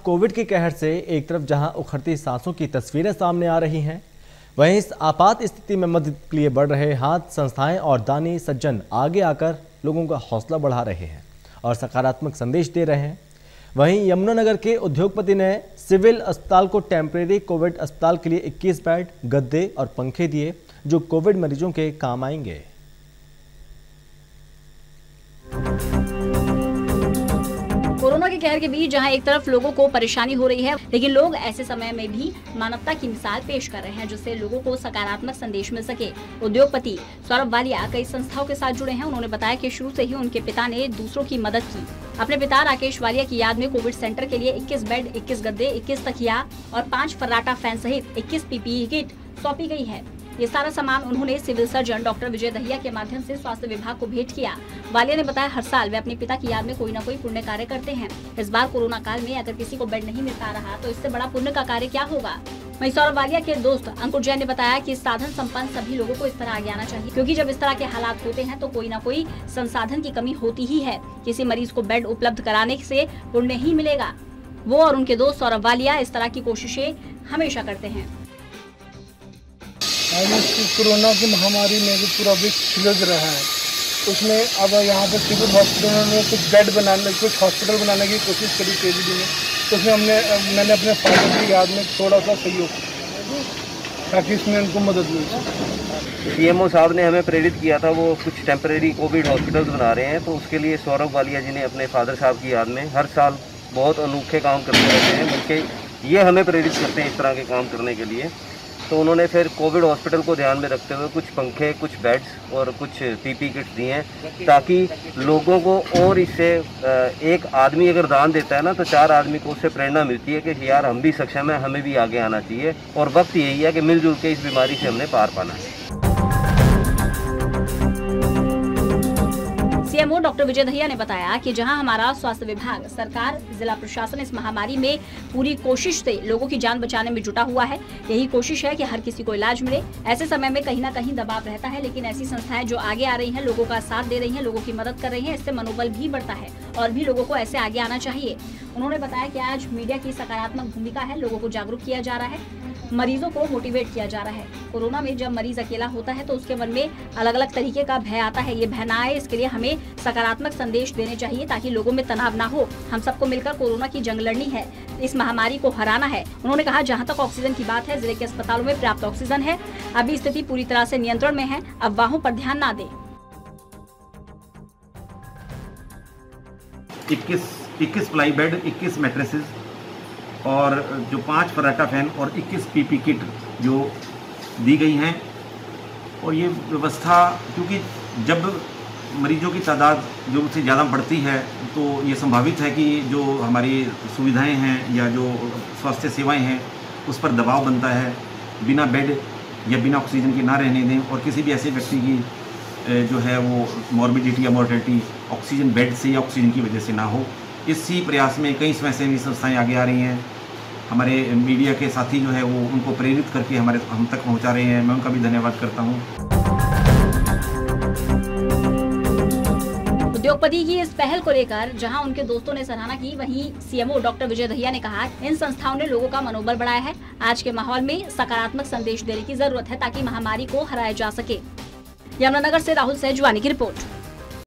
Covid के कहर से एक तरफ जहां उखड़ती सांसों की तस्वीरें सामने आ रही हैं, वहीं इस आपात स्थिति में मदद के लिए बढ़ रहे हाथ, संस्थाएं और दानी सज्जन आगे आकर लोगों का हौसला बढ़ा रहे हैं और सकारात्मक संदेश दे रहे हैं। वहीं यमुनानगर के उद्योगपति ने सिविल अस्पताल को टेम्परेरी कोविड अस्पताल के लिए 21 बेड, गद्दे और पंखे दिए, जो कोविड मरीजों के काम आएंगे। कोरोना के कहर के बीच जहां एक तरफ लोगों को परेशानी हो रही है, लेकिन लोग ऐसे समय में भी मानवता की मिसाल पेश कर रहे हैं, जिससे लोगों को सकारात्मक संदेश मिल सके। उद्योगपति सौरभ वालिया कई संस्थाओं के साथ जुड़े हैं। उन्होंने बताया कि शुरू से ही उनके पिता ने दूसरों की मदद की। अपने पिता राकेश वालिया की याद में कोविड सेंटर के लिए 21 बेड, 21 गद्दे, 21 तकिया और 5 फर्राटा फैन सहित 21 पीपीई किट सौंपी गई है। ये सारा सामान उन्होंने civil surgeon doctor Vijay Dahiya के माध्यम से स्वास्थ्य विभाग को भेंट किया। वालिया ने बताया, हर साल वे अपने पिता की याद में कोई न कोई पुण्य कार्य करते हैं। इस बार कोरोना काल में अगर किसी को बेड नहीं मिल पा रहा तो इससे बड़ा पुण्य का कार्य क्या होगा। वहीं सौरभ वालिया के दोस्त अंकुर जैन ने बताया कि साधन संपन्न सभी लोगों को इस तरह आगे आना चाहिए, क्योंकि जब इस तरह के हालात होते हैं तो कोई न कोई संसाधन की कमी होती ही है। किसी मरीज को बेड उपलब्ध कराने से पुण्य ही मिलेगा। वो और उनके दोस्त सौरभ वालिया इस तरह की कोशिशें हमेशा करते हैं। कोरोना की महामारी में जो पूरा विश्व छिलझ रहा है, उसमें अब यहाँ पर सिविल हॉस्पिटल में कुछ बेड बनाने, कुछ हॉस्पिटल बनाने की कोशिश करी केजीडी में, तो उसमें मैंने अपने फादर की याद में थोड़ा सा सहयोग ताकि इसमें उनको मदद मिल सके। सीएमओ साहब ने हमें प्रेरित किया था, वो कुछ टेम्परेरी कोविड हॉस्पिटल्स बना रहे हैं, तो उसके लिए सौरभ वालिया जी ने अपने फादर साहब की याद में हर साल बहुत अनोखे काम करते रहते हैं, बल्कि ये हमें प्रेरित करते हैं इस तरह के काम करने के लिए। तो उन्होंने फिर कोविड हॉस्पिटल को ध्यान में रखते हुए कुछ पंखे, कुछ बेड्स और कुछ पीपी किट्स दिए हैं, ताकि लोगों को, और इससे एक आदमी अगर दान देता है ना तो 4 आदमी को उससे प्रेरणा मिलती है कि यार हम भी सक्षम है, हमें भी आगे आना चाहिए। और वक्त यही है कि मिलजुल के इस बीमारी से हमने पार पाना है। सीएमओ डॉक्टर विजय दहिया ने बताया कि जहां हमारा स्वास्थ्य विभाग, सरकार, जिला प्रशासन इस महामारी में पूरी कोशिश से लोगों की जान बचाने में जुटा हुआ है। यही कोशिश है कि हर किसी को इलाज मिले। ऐसे समय में कहीं ना कहीं दबाव रहता है, लेकिन ऐसी संस्थाएं जो आगे आ रही हैं, लोगों का साथ दे रही हैं, लोगों की मदद कर रही हैं, इससे मनोबल भी बढ़ता है और भी लोगों को ऐसे आगे आना चाहिए। उन्होंने बताया कि आज मीडिया की सकारात्मक भूमिका है, लोगों को जागरूक किया जा रहा है, मरीजों को मोटिवेट किया जा रहा है। कोरोना में जब मरीज अकेला होता है तो उसके मन में अलग अलग तरीके का भय आता है। ये भय ना आए, इसके लिए हमें सकारात्मक संदेश देने चाहिए ताकि लोगों में तनाव ना हो। हम सबको मिलकर कोरोना की जंग लड़नी है, इस महामारी को हराना है। उन्होंने कहा, जहां तक ऑक्सीजन की बात है, जिले के अस्पतालों में पर्याप्त ऑक्सीजन है। अभी स्थिति पूरी तरह से नियंत्रण में है, अफवाहों पर ध्यान ना दें। 21 प्लाई बेड, 21 मैट्रेसेस और जो 5 फर्राटा फैन और 21 पीपी किट जो दी गई हैं। और ये व्यवस्था, क्योंकि जब मरीजों की तादाद जो उससे ज़्यादा बढ़ती है तो ये संभावित है कि जो हमारी सुविधाएं हैं या जो स्वास्थ्य सेवाएं हैं उस पर दबाव बनता है। बिना बेड या बिना ऑक्सीजन के ना रहने दें, और किसी भी ऐसे व्यक्ति की जो है वो मॉर्बिडिटी या मॉर्टेलिटी ऑक्सीजन बेड से या ऑक्सीजन की वजह से ना हो। इसी प्रयास में कई स्वयंसेवी संस्थाएं आगे आ रही हैं। हमारे मीडिया के साथी जो है वो उनको प्रेरित करके हम तक पहुंचा रहे हैं। मैं उनका भी धन्यवाद करता हूं। उद्योगपति की इस पहल को लेकर जहां उनके दोस्तों ने सराहना की, वहीं सीएमओ डॉक्टर विजय दहिया ने कहा, इन संस्थाओं ने लोगों का मनोबल बढ़ाया है। आज के माहौल में सकारात्मक संदेश देने की जरूरत है ताकि महामारी को हराया जा सके। यमुनानगर से राहुल सहजवानी की रिपोर्ट।